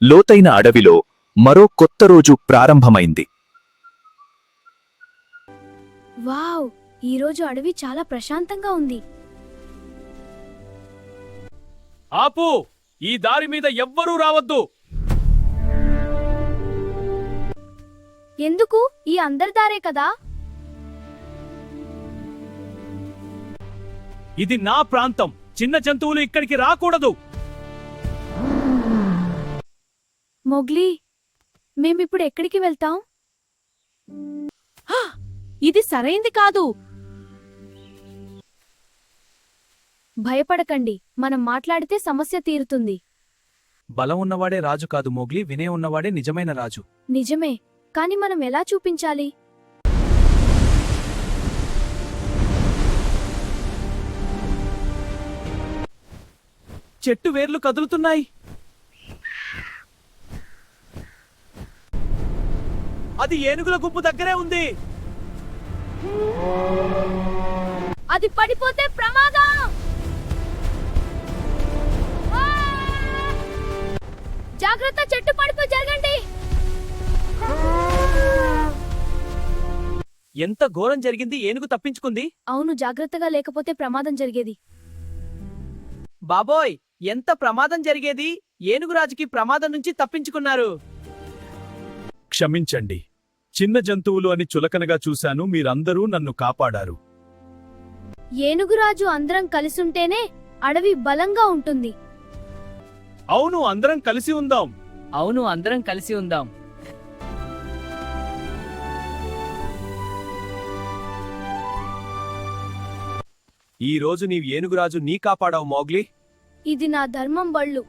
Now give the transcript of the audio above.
లోతైన అడవిలో మరో కొత్త రోజు ప్రారంభమైంది. వావ్! ఈరోజు అడవి చాలా ప్రశాంతంగా ఉంది. ఆపు! ఈ దారి మీద ఎవ్వరూ రావద్దు. ఎందుకు? ఈ అందరి దారే కదా. ఇది నా ప్రాంతం. చిన్న జంతువులు ఇక్కడికి రాకూడదు. మొగ్లీ, మేమిప్పుడు ఎక్కడికి వెళ్తాం? ఇది సరైంది కాదు. భయపడకండి, మనం మాట్లాడితే సమస్య తీరుతుంది. బలం ఉన్నవాడే రాజు కాదు మోగ్లీ, వినే ఉన్నవాడే నిజమైన రాజు. నిజమే, కాని మనం ఎలా చూపించాలి? చెట్టు వేర్లు కదులుతున్నాయి. అది ఏనుగుల గుంపు దగ్గరే ఉంది. అది పడిపోతే ప్రమాదం. ఆ! జాగ్రత్త, చెట్టు పడిపో, జరగండి. ఎంత ఘోరం జరిగింది. ఏనుగు తప్పించుకుంది. అవును, జాగ్రత్తగా లేకపోతే ప్రమాదం జరిగేది. బాబోయ్, ఎంత ప్రమాదం జరిగేది. ఏనుగురాజుకి ప్రమాదం నుంచి తప్పించుకున్నారు. క్షమించండి, చిన్న జంతువులు అని చులకనగా చూశాను. మీరందరూ నన్ను కాపాడారు. ఏనుగురాజు అందరం కలిసుంటేనే అడవి బలంగా ఉంటుంది. అవును, అందరం కలిసి ఉందాం. అవును, అందరం కలిసి ఉందాం. ఈ రోజు నీవు ఏనుగురాజు నీ కాపాడావు మోగ్లీ. ఇది నా ధర్మం బళ్ళు.